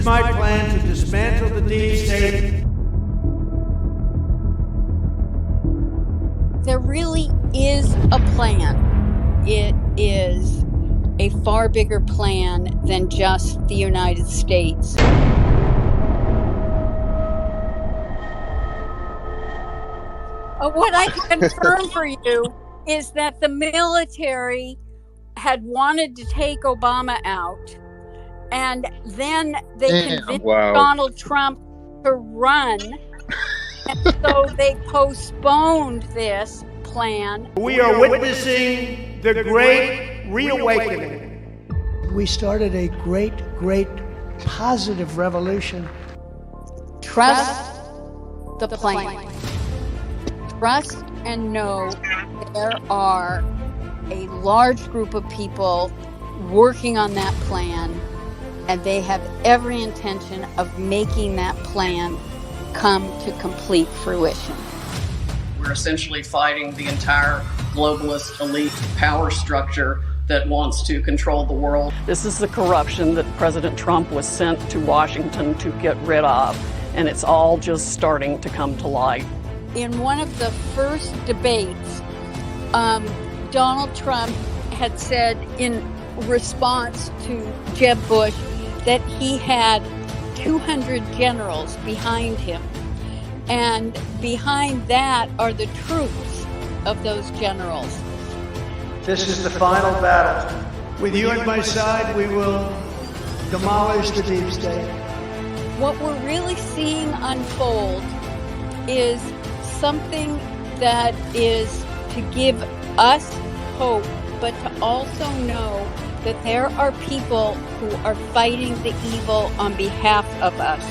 is my plan to dismantle the deep state. There really is a plan. It is a far bigger plan than just the United States. What I can confirm for you is that the military had wanted to take Obama out, and then they convinced Donald Trump to run, and so they postponed this plan. We are witnessing the great reawakening. We started a great, great positive revolution. Trust the plan. Trust and know there are a large group of people working on that plan, and they have every intention of making that plan come to complete fruition. We're essentially fighting the entire globalist elite power structure that wants to control the world. This is the corruption that President Trump was sent to Washington to get rid of, and it's all just starting to come to light. In one of the first debates, Donald Trump had said in response to Jeb Bush that he had 200 generals behind him. And behind that are the troops of those generals. This is the final battle. With you at my side, we will demolish the deep state. What we're really seeing unfold is something that is to give us hope, but to also know that there are people who are fighting the evil on behalf of us,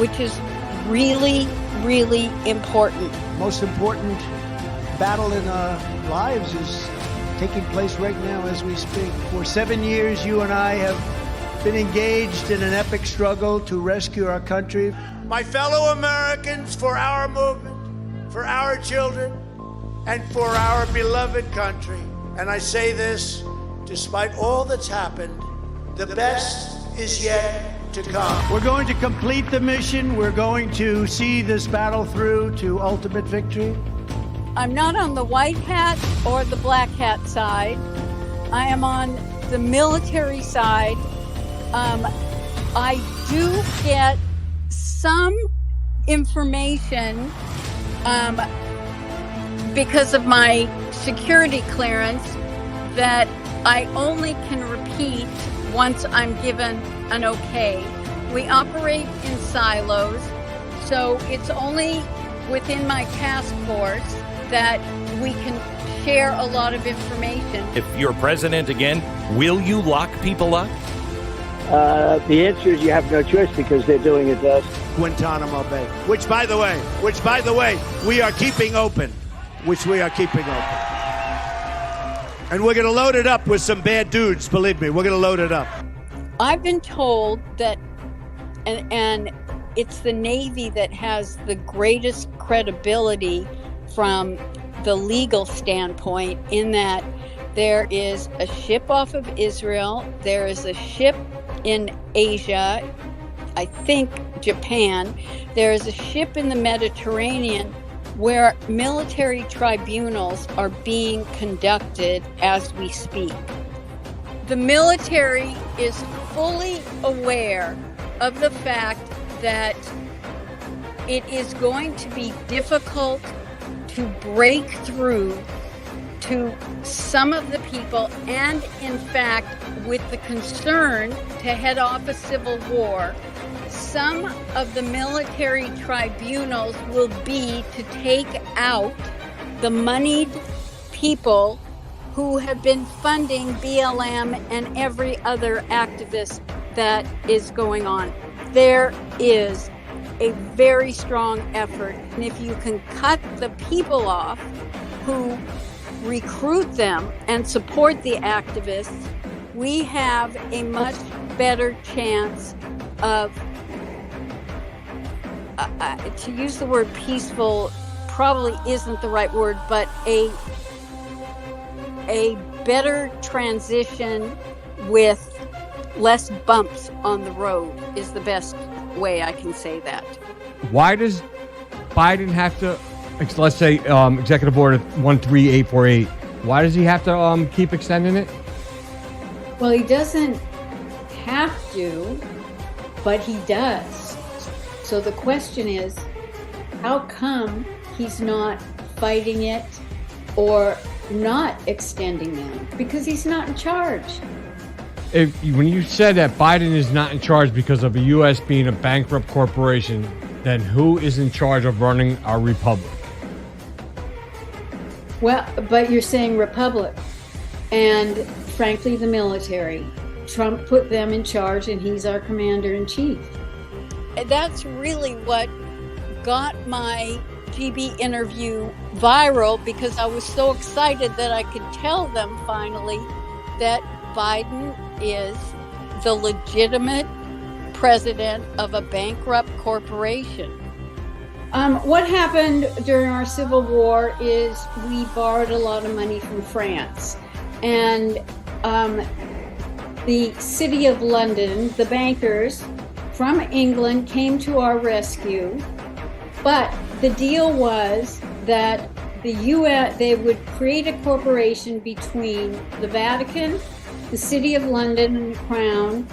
which is really, really important. Most important battle in our lives is taking place right now as we speak. For 7 years, you and I have been engaged in an epic struggle to rescue our country. My fellow Americans, for our movement, for our children, and for our beloved country. And I say this, despite all that's happened, the best is yet to come. We're going to complete the mission. We're going to see this battle through to ultimate victory. I'm not on the white hat or the black hat side. I am on the military side. I do get some information because of my security clearance that I only can repeat once I'm given an okay. We operate in silos, so it's only within my task force that we can share a lot of information. If you're president again, will you lock people up? The answer is you have no choice because they're doing it to us. Guantanamo Bay, which by the way, we are keeping open. And we're going to load it up with some bad dudes, believe me. We're going to load it up. I've been told that, and it's the Navy that has the greatest credibility from the legal standpoint, in that there is a ship off of Israel, there is a ship in Asia, I think Japan, there is a ship in the Mediterranean where military tribunals are being conducted as we speak. The military is fully aware of the fact that it is going to be difficult to break through to some of the people, and in fact, with the concern to head off a civil war, some of the military tribunals will be to take out the moneyed people who have been funding BLM and every other activist that is going on. There is a very strong effort, and if you can cut the people off who recruit them and support the activists, we have a much better chance of, to use the word peaceful probably isn't the right word, but a better transition with less bumps on the road is the best way I can say that. Why does Biden have to, let's say, Executive Order 13848, why does he have to keep extending it? Well, he doesn't have to, but he does. So the question is, how come he's not fighting it or not extending them? Because he's not in charge. When you said that Biden is not in charge because of the U.S. being a bankrupt corporation, then who is in charge of running our republic? Well, but you're saying republic, and frankly, the military. Trump put them in charge, and he's our commander-in-chief. That's really what got my GB interview viral, because I was so excited that I could tell them finally that Biden is the legitimate president of a bankrupt corporation. What happened during our Civil War is we borrowed a lot of money from France. And the City of London, the bankers from England, came to our rescue. But the deal was that the US, they would create a corporation between the Vatican, the City of London and the Crown,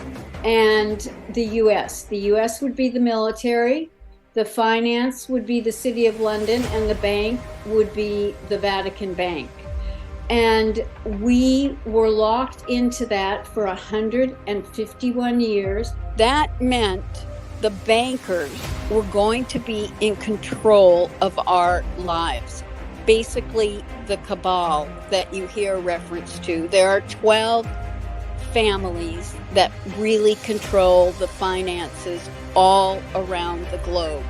and the US. The US would be the military, the finance would be the City of London, and the bank would be the Vatican Bank. And we were locked into that for 151 years. That meant the bankers were going to be in control of our lives. Basically, the cabal that you hear reference to. There are 12 families that really control the finances all around the globe.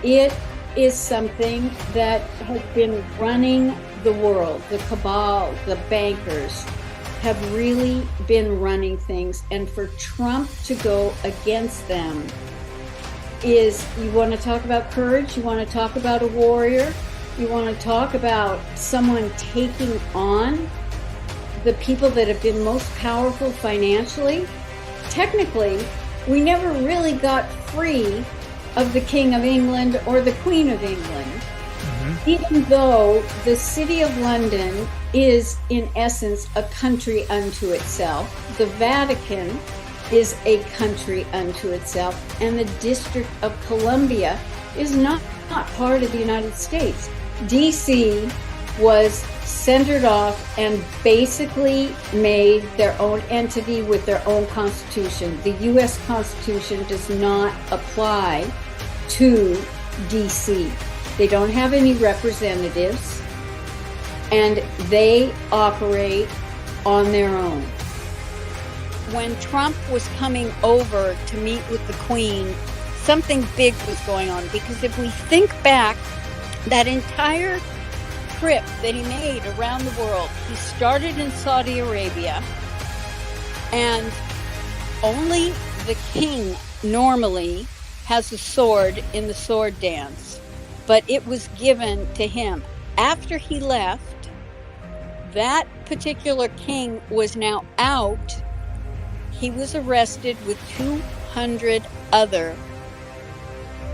It is something that has been running the world. The cabal, the bankers have really been running things. And for Trump to go against them is, you want to talk about courage? You want to talk about a warrior? You want to talk about someone taking on the people that have been most powerful financially? Technically, we never really got free of the King of England or the Queen of England. Mm-hmm. Even though the City of London is, in essence, a country unto itself, the Vatican is a country unto itself, and the District of Columbia is not part of the United States. D.C. was centered off and basically made their own entity with their own constitution. The U.S. Constitution does not apply to D.C. They don't have any representatives, and they operate on their own. When Trump was coming over to meet with the Queen, something big was going on, because if we think back, that entire trip that he made around the world, he started in Saudi Arabia, and only the king normally has a sword in the sword dance, but it was given to him. After he left, that particular king was now out. He was arrested with 200 other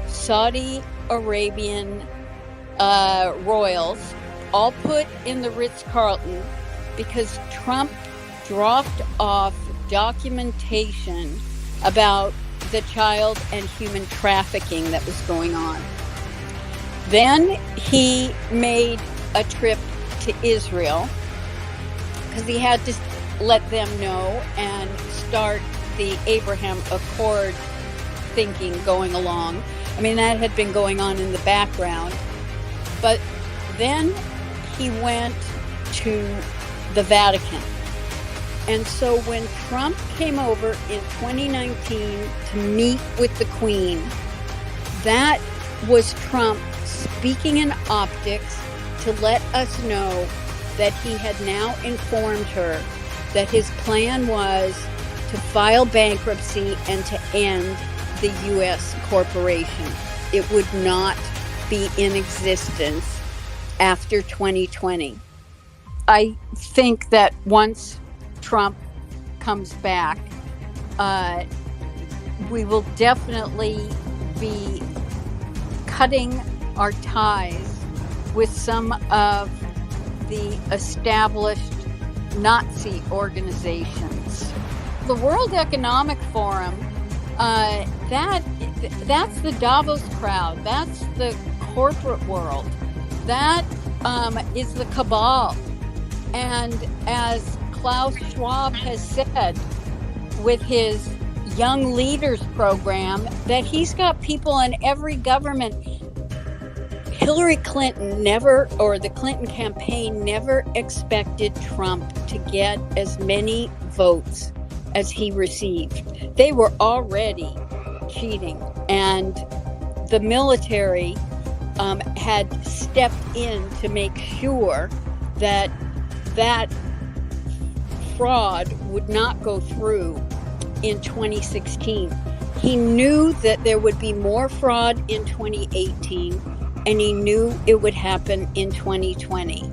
Saudi Arabian royals, all put in the Ritz-Carlton because Trump dropped off documentation about the child and human trafficking that was going on. Then he made a trip to Israel because he had to let them know and start the Abraham Accord thinking going along. I mean, that had been going on in the background. But then he went to the Vatican. And so when Trump came over in 2019 to meet with the Queen, that was Trump speaking in optics to let us know that he had now informed her that his plan was to file bankruptcy and to end the U.S. corporation. It would not be in existence after 2020. I think that once Trump comes back, we will definitely be cutting our ties with some of the established Nazi organizations. The World Economic Forum, that's the Davos crowd. That's the corporate world. That is the cabal. And as Klaus Schwab has said with his Young Leaders program, that he's got people in every government. Hillary Clinton never, or the Clinton campaign never expected Trump to get as many votes as he received. They were already cheating, and the military had stepped in to make sure that that fraud would not go through in 2016. He knew that there would be more fraud in 2018, and he knew it would happen in 2020.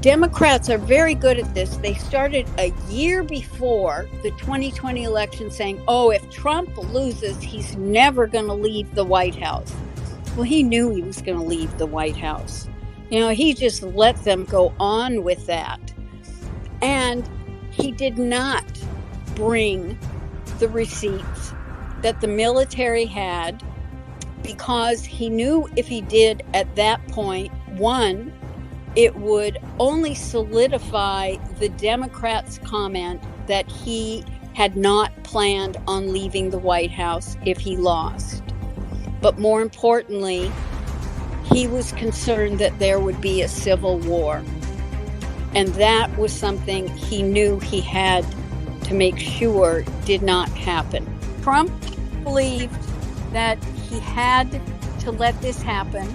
Democrats are very good at this. They started a year before the 2020 election saying, oh, if Trump loses, he's never going to leave the White House. Well, he knew he was going to leave the White House. You know, he just let them go on with that. And he did not bring the receipts that the military had, because he knew if he did at that point, one, it would only solidify the Democrats' comment that he had not planned on leaving the White House if he lost. But more importantly, he was concerned that there would be a civil war. And that was something he knew he had to make sure did not happen. Trump believed that he had to let this happen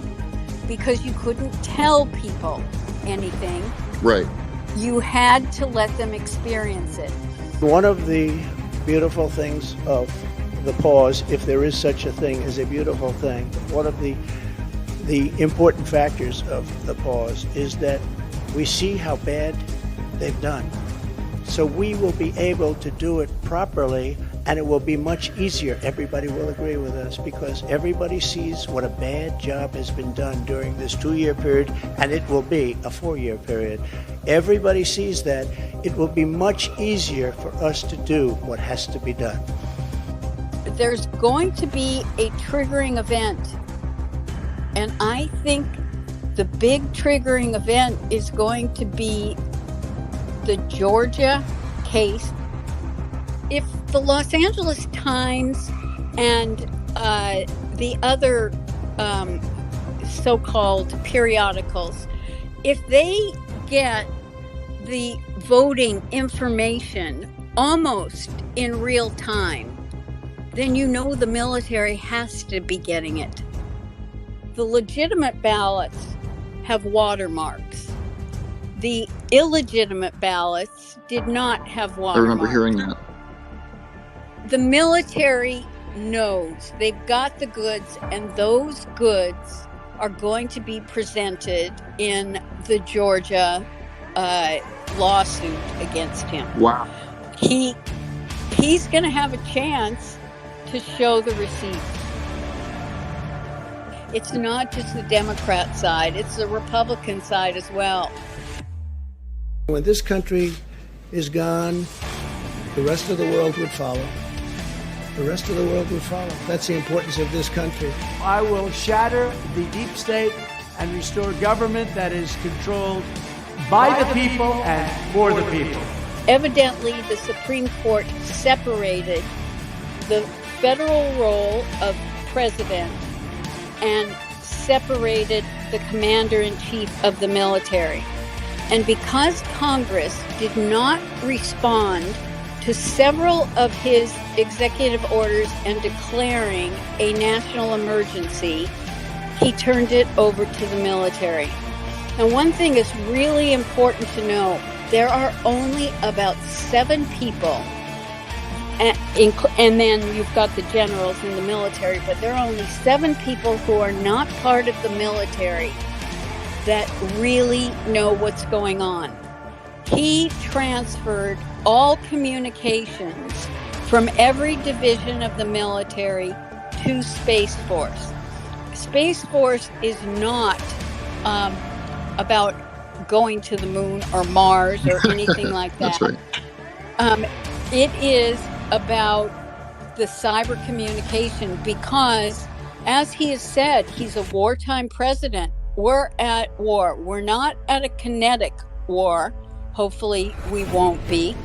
because you couldn't tell people anything. Right. You had to let them experience it. One of the beautiful things of the pause, if there is such a thing as a beautiful thing, one of the important factors of the pause is that we see how bad they've done. So we will be able to do it properly, and it will be much easier. Everybody will agree with us because everybody sees what a bad job has been done during this 2-year period, and it will be a 4-year period. Everybody sees that. It will be much easier for us to do what has to be done. There's going to be a triggering event, and I think the big triggering event is going to be the Georgia case. If the Los Angeles Times and the other so-called periodicals, if they get the voting information almost in real time, then you know the military has to be getting it. The legitimate ballots have watermarks. The illegitimate ballots did not have watermarks. I remember hearing that. The military knows they've got the goods, and those goods are going to be presented in the Georgia lawsuit against him. Wow. He's going to have a chance to show the receipts. It's not just the Democrat side, it's the Republican side as well. When this country is gone, the rest of the world would follow. The rest of the world would follow. That's the importance of this country. I will shatter the deep state and restore government that is controlled by the people and for the people. Evidently, the Supreme Court separated the federal role of president and separated the commander-in-chief of the military. And because Congress did not respond to several of his executive orders and declaring a national emergency, he turned it over to the military. And one thing is really important to know, there are only about 7 people, and then you've got the generals in the military, but there are only 7 people who are not part of the military that really know what's going on. He transferred all communications from every division of the military to Space Force. Space Force is not about going to the moon or Mars or anything like that. That's right. It is about the cyber communication because, as he has said, he's a wartime president. We're at war. We're not at a kinetic war. Hopefully we won't be.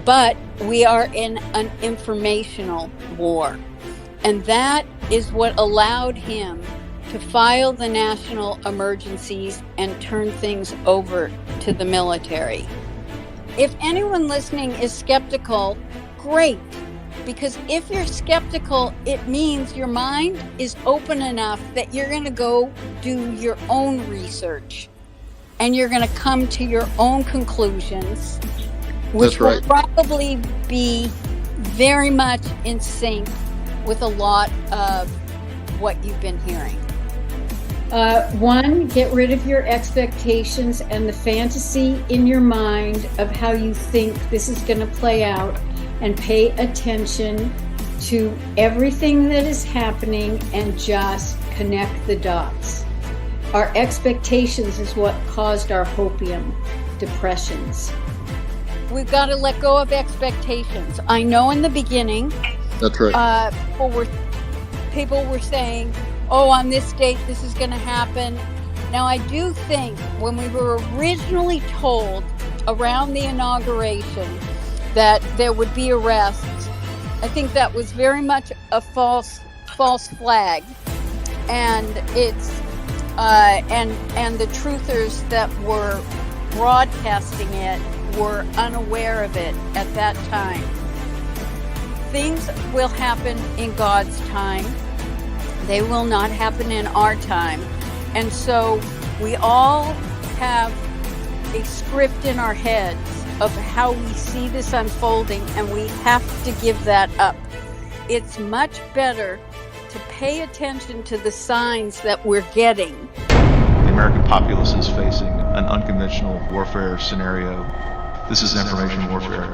But we are in an informational war. And that is what allowed him to file the national emergencies and turn things over to the military. If anyone listening is skeptical, great. Because if you're skeptical, it means your mind is open enough that you're going to go do your own research and you're going to come to your own conclusions, which will probably be very much in sync with a lot of what you've been hearing. One, get rid of your expectations and the fantasy in your mind of how you think this is going to play out, and pay attention to everything that is happening and just connect the dots. Our expectations is what caused our hopium depressions. We've got to let go of expectations. I know in the beginning, that's right. People were saying, oh, on this date, this is going to happen. Now, I do think when we were originally told around the inauguration that there would be arrests, I think that was very much a false flag. And it's and the truthers that were broadcasting it were unaware of it at that time. Things will happen in God's time. They will not happen in our time. And so we all have a script in our heads of how we see this unfolding, and we have to give that up. It's much better to pay attention to the signs that we're getting. The American populace is facing an unconventional warfare scenario. This is information warfare.